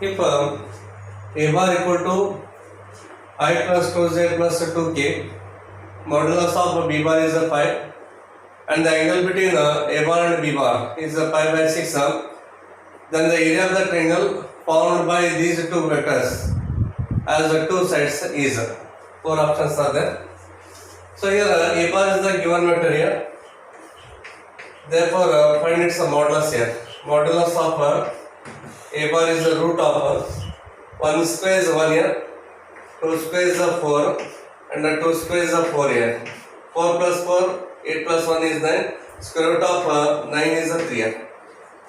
If a bar equal to I plus 2z plus 2k, modulus of b bar is 5, and the angle between a bar and b bar is pi by 6, then the area of the triangle formed by these two vectors as the two sides is. Four options are there. So here a bar is the given vector here. Therefore find its modulus here. Modulus of a bar is the root of 1 square is 1 here, 2 square is 4, and 2 square is 4 here. 4 plus 4, 8 plus 1 is 9. Square root of 9 is 3 here.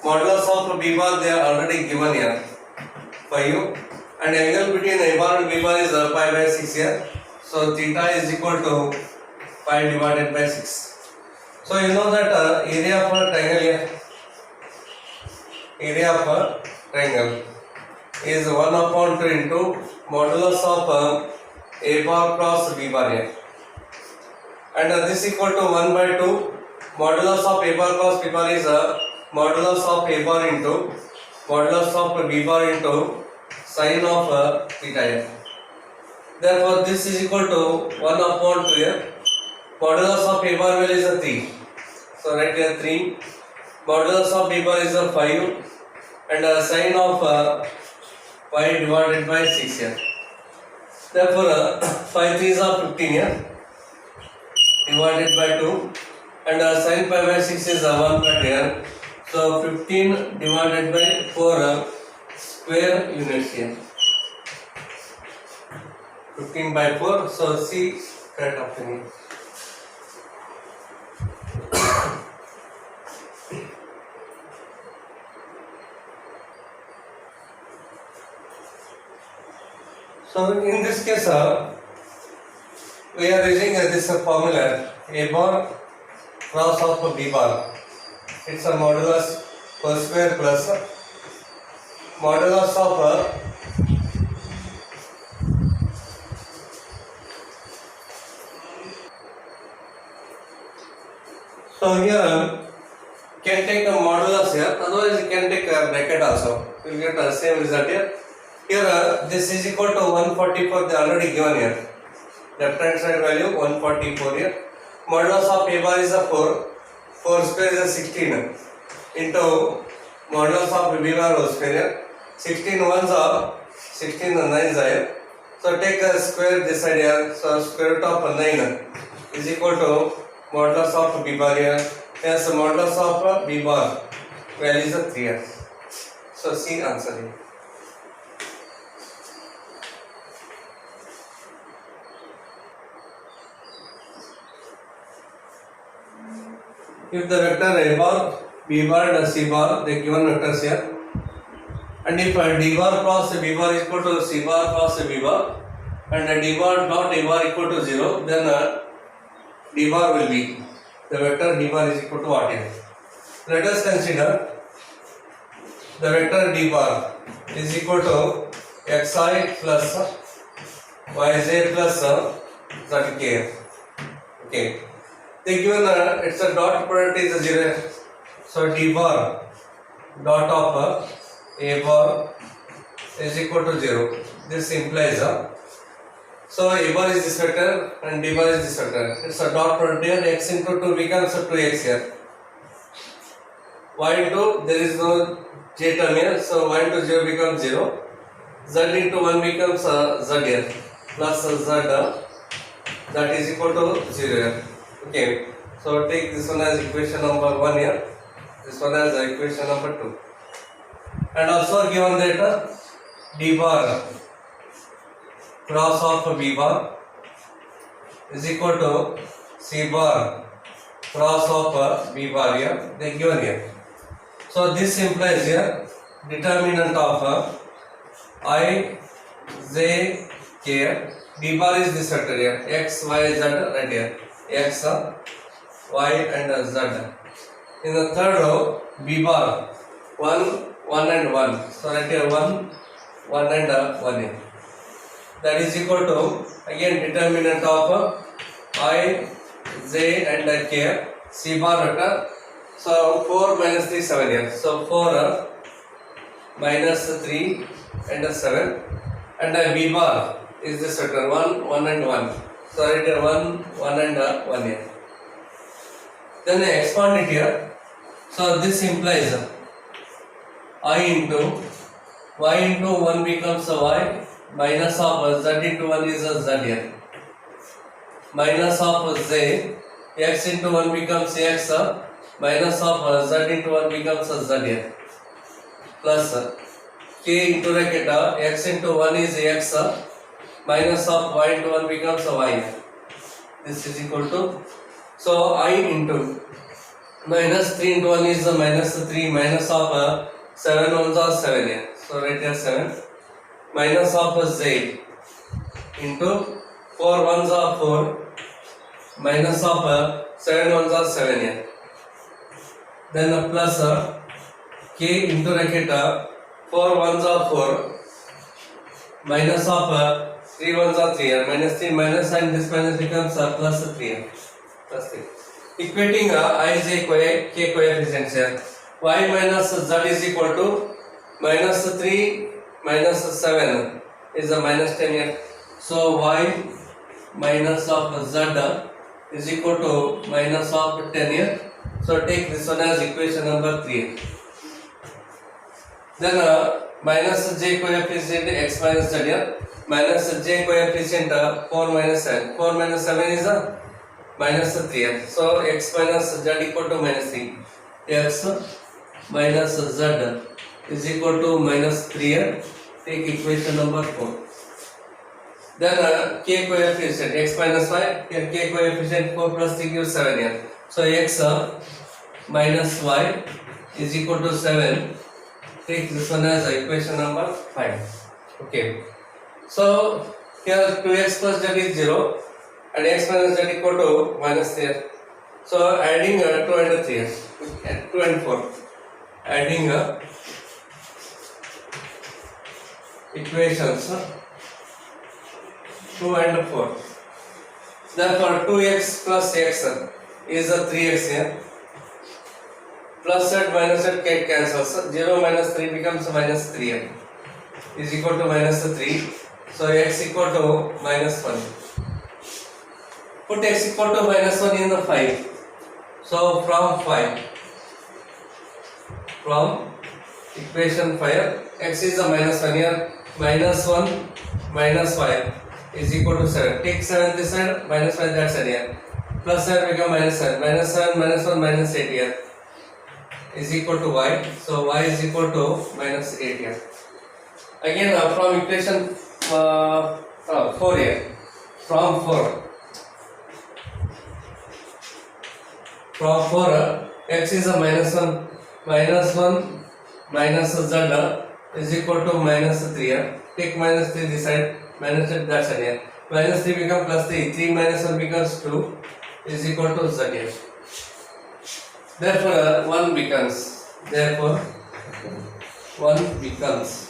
Modulus of b bar they are already given here for you, and angle between a bar and b bar is pi by 6 here. So theta is equal to pi divided by 6. So you know that area of a triangle here, area of a triangle is 1 upon 2 into modulus of a bar cross b bar here, and this equal to 1 by 2. Modulus of a bar cross b bar is modulus of a bar into modulus of b bar into sine of theta here. Therefore this is equal to 1 upon 2 here. Modulus of a bar value is 3. So write here 3. Modulus of b bar is 5, and sine of pi divided by 6 here. Therefore 5 3s are 15 here divided by 2, and sine pi by 6 is 1 by here. So 15 divided by 4 square units here. 15 by 4. So C correct option here. So in this case, we are using this formula a bar cross of b bar. It's a modulus per square plus modulus of so here can take a modulus here, otherwise you can take a bracket also. You will get the same result here. Here this is equal to 144, they already given here. Left hand side value 144 here. Modulus of a bar is 4. 4 square is 16 into modulus of b bar whole square here. 16 ones are 16 and 9s are here. So take a square this side here. So square root of 9 is equal to modulus of b bar here. Yes, modulus of b bar value is 3 here. So C answer here. If the vector a bar, b bar and c bar, they given vectors here, and if d bar cross b bar is equal to c bar cross b bar, and d bar dot a bar equal to 0, then d bar will be, the vector d bar is equal to what here? Let us consider the vector d bar is equal to xi plus yj plus zk. Okay. They given its a dot product is 0, so d bar dot of a bar is equal to 0. This implies so a bar is this vector and d bar is this vector. It's a dot product here. X into 2 becomes 2x here. Y into there is no j term here, so y into 0 becomes 0. Z into 1 becomes z here plus z that is equal to 0 here. Okay, so take this one as equation number 1 here, this one as equation number 2, and also given that d bar cross of b bar is equal to c bar cross of b bar here, they given here. So this implies here determinant of I, j, k. B bar is this vector here, x, y, z right here. X, y and z. In the third row, b bar 1, 1 and 1. So right here 1, 1 and 1 here. That is equal to again determinant of I, j and k. C bar vector. So 4 minus 3 7 here. So 4 minus 3 and 7, and B bar is this vector 1, 1 and 1. So write here 1, 1 and 1 here. Then I expand it here. So this implies I into y into 1 becomes a y, minus of z into 1 is a z here. Minus of z, x into 1 becomes x, minus of z into 1 becomes a z here. Plus k into bracket x into 1 is x, minus of y into 1 becomes a y. This is equal to, so I into minus 3 into 1 is minus 3, minus of 7 ones are 7 here. So write here 7, minus of z into 4 ones are 4, minus of 7 ones are 7 here. Then plus k into bracket 4 ones are 4, minus of 3 ones are 3 here, minus 3 minus, and this minus becomes plus 3 here, plus 3. Equating ij k coefficients here, y minus z is equal to minus 3 minus 7 is a minus 10 here. So y minus of z is equal to minus of 10 here. So take this one as equation number 3. Then minus j coefficient x minus z here, minus j coefficient 4 minus 7. 4 minus 7 is minus 3 here. So x minus z equal to minus 3. X minus z is equal to minus 3 here. Take equation number 4. Then k coefficient x minus 5, here k coefficient 4 plus 3 gives 7 here. So x minus y is equal to 7. Take this one as equation number 5. Okay. So here 2x plus z is 0 and x minus z equal to minus 3. So adding 2 and 3, 2 and 4. Adding equations 2 and 4. Therefore 2x plus x is a 3x here. Plus z minus z cancels. 0 minus 3 becomes minus 3 here. Is equal to minus 3. So x equal to minus 1. Put x equal to minus 1 in the 5. So from 5, from equation 5, x is a minus 1 here. Minus 1 minus 5 is equal to 7. Take 7 this side, minus 5 that side here. Plus 7 become minus 7. Minus 7 minus 1 minus 8 here is equal to y. So y is equal to minus 8 here. Again from equation 4 here. From 4. From 4 x is a minus 1 minus z is equal to minus 3 here. Take minus 3 this side, minus 3 that side here. Minus 3 becomes plus 3. 3 minus 1 becomes 2 is equal to z here. Therefore 1 becomes. Therefore 1 becomes.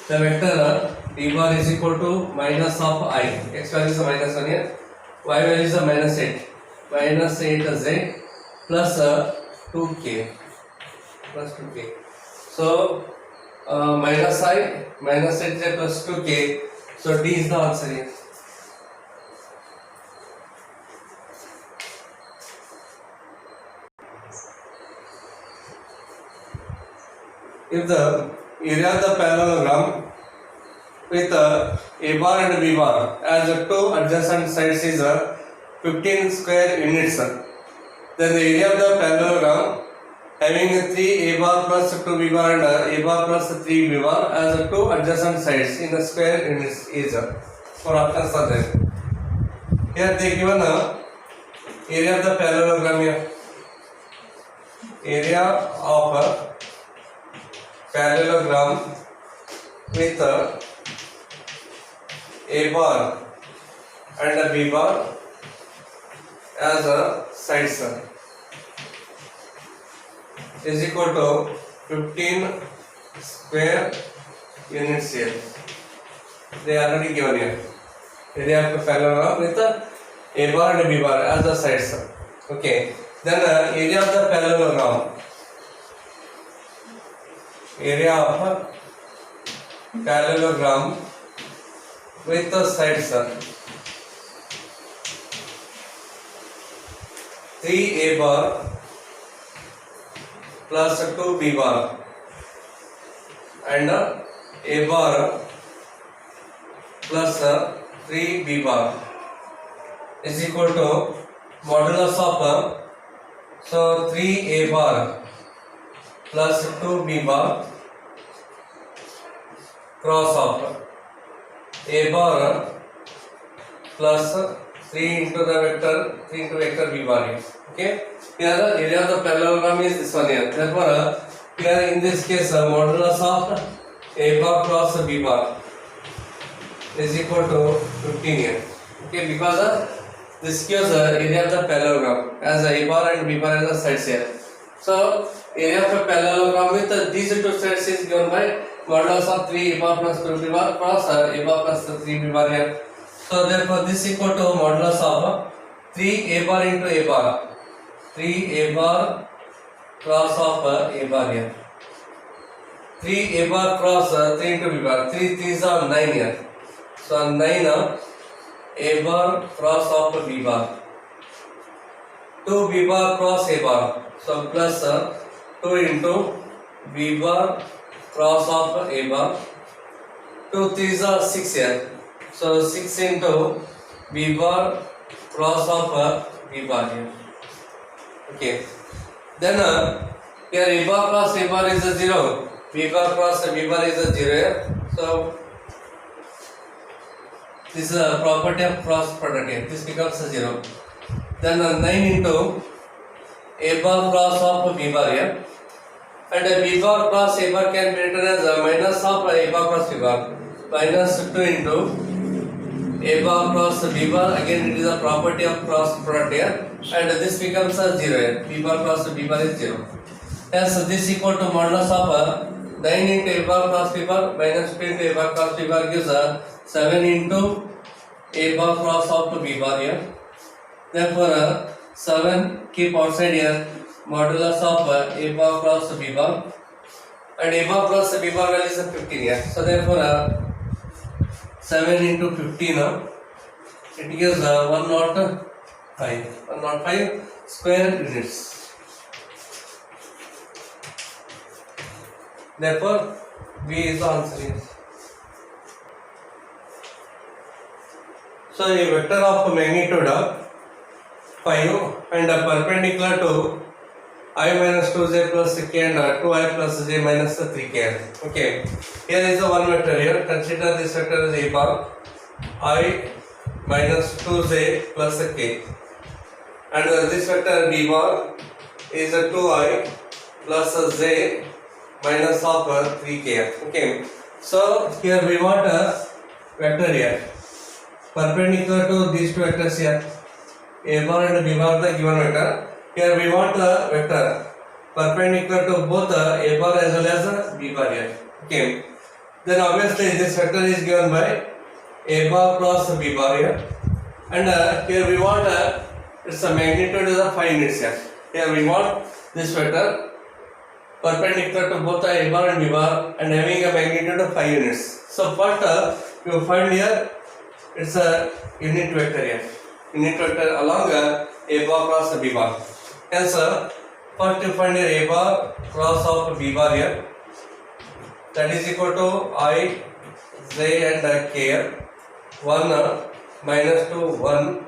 The vector d bar is equal to minus of I. X value is a minus 1 here. Y value is a minus 8. Minus 8z plus 2k. Plus 2k. So minus I minus 8z plus 2k. So D is the answer here. If the area of the parallelogram with A bar and B bar as two adjacent sides is 15 square units, then the area of the parallelogram having 3 A bar plus 2 B bar and A bar plus 3 B bar as two adjacent sides in the square units is 4 options are there. Here they given area of the parallelogram here. Area of parallelogram with A bar and a B bar as a sides is equal to 15 square units here. They are already given here. Area of parallelogram with A bar and B bar as the sides. Okay. Then area of the parallelogram area of a parallelogram with the sides 3a bar plus 2b bar and a bar plus 3b bar is equal to modulus of so 3a bar plus 2b bar cross of a bar plus 3 into the vector 3 into vector b bar here. Okay, here the area of the parallelogram is this one here. Therefore here in this case modulus of a bar cross b bar is equal to 15 here. Okay, because this gives the area of the parallelogram as a bar and b bar as the sides here. So area of a parallelogram with these two sides is given by modulus of 3 a bar plus 2 b bar cross a bar plus 3 b bar here. So therefore this is equal to modulus of 3 a bar into a bar, 3 a bar cross of a bar here, 3 a bar cross 3 into b bar, 3 3s are 9 here. So 9 a bar cross of b bar, 2 b bar cross a bar, so plus 2 into b bar cross of a bar, 2 3s are 6 here, so 6 into b bar cross of b bar here. Okay, then here a bar cross a bar is a 0, b bar cross b bar is a 0 here. So this is a property of cross product here. This becomes a 0. Then 9 into a bar cross of b bar here, and a b bar cross a bar can be written as a minus of a bar cross b bar, minus 2 into a bar cross b bar. Again it is a property of cross product here, and this becomes a 0 here. B bar cross b bar is 0. Hence this equal to modulus of 9 into a bar cross b bar minus 2 into a bar cross b bar gives 7 into a bar cross of b bar here. Therefore 7 keep outside here, modulus of a bar cross b bar, and a bar cross b bar value is 15 here. So therefore 7 into 15 it gives 105 square units. Therefore B is the answer here. So a vector of magnitude 5 and perpendicular to I minus 2j plus k and 2i plus j minus 3k. Okay, here is the one vector here. Consider this vector as a bar I minus 2j plus k, and this vector b bar is a 2i plus j minus of 3k. Okay, so here we want a vector here perpendicular to these two vectors here, a bar and b bar the given vector. Here we want a vector perpendicular to both a bar as well as b bar here. Okay, then obviously this vector is given by a bar cross b bar here, and here we want its magnitude is 5 units here. Here we want this vector perpendicular to both a bar and b bar and having a magnitude of 5 units. So first you find here it's a unit vector here, unit vector along a bar cross b bar. Hence first you find here a bar cross of b bar here, that is equal to I, j and k here. 1 minus 2 1,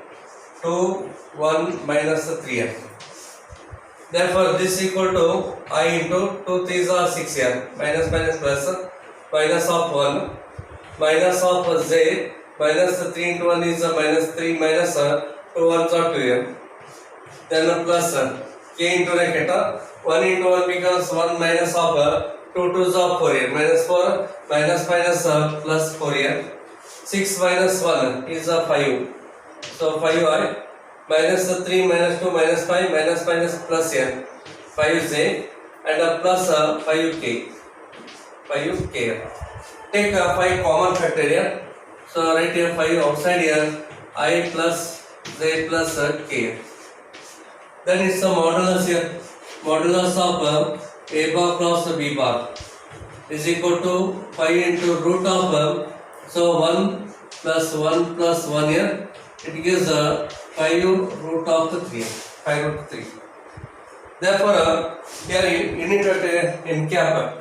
2 1 minus 3 here. Therefore this equal to I into 2 3s are 6 here, minus minus plus, minus of 1 minus of j minus 3 into 1 is minus 3 minus 2 1s are 2 here. Then plus k into bracket 1 into 1 becomes 1 minus of 2 2s are 4 here, minus 4 minus minus plus 4 here. 6 minus 1 is 5, so 5i minus 3 minus 2 minus 5 minus minus plus here 5j and plus 5k. Take 5 common factor here, so write here 5 outside here, I plus j plus k. Then it's the modulus here, modulus of a bar cross b bar. is equal to 5 into root of so 1 plus 1 plus 1 here, it gives 5 root of the 3, 5 root 3. Therefore, here you need to take n cap.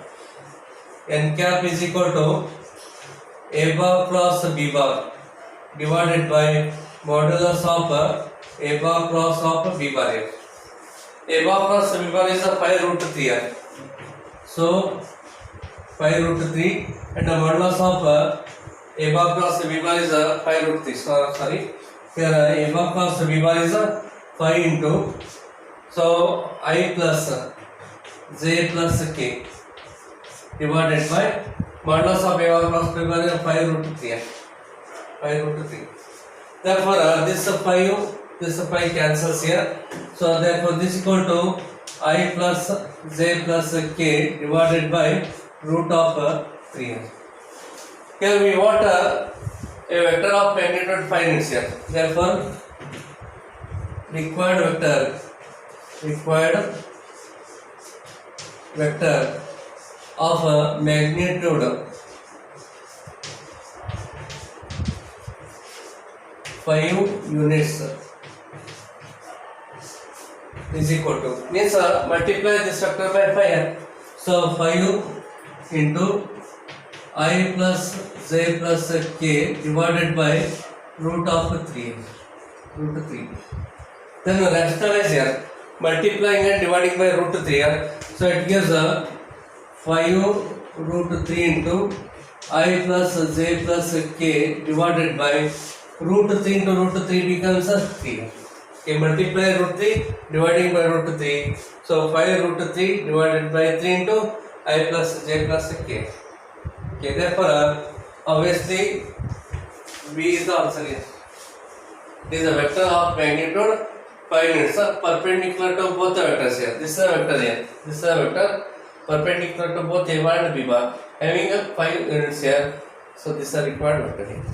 N cap is equal to a bar cross b bar divided by modulus of a bar cross of b bar here. A bar cross b bar is a 5 root 3 here. So 5 root 3 and the modulus of a bar cross b bar is 5 root 3. Sorry, here a bar cross b bar is 5 into, so I plus j plus k divided by modulus of a bar cross b bar is 5 root 3. 5 root 3. Therefore, this 5 cancels here. So therefore, this is equal to I plus j plus k divided by root of 3. Here we want a vector of magnitude 5 units here. Therefore, required vector of magnitude 5 units is equal to, means multiply this vector by 5. So 5 into I plus j plus k divided by root of 3. Then rationalize here, multiplying and dividing by root 3 here. So it gives 5 root 3 into I plus j plus k divided by root 3 into root 3 becomes 3. Okay, multiply root 3 dividing by root 3. So 5 root 3 divided by 3 into I plus j plus k. Okay, therefore obviously B is the answer here. It is a vector of magnitude 5 units, perpendicular to both the vectors here. This is a vector here. This is a vector perpendicular to both A bar and B bar, having a 5 units here. So this is a required vector here.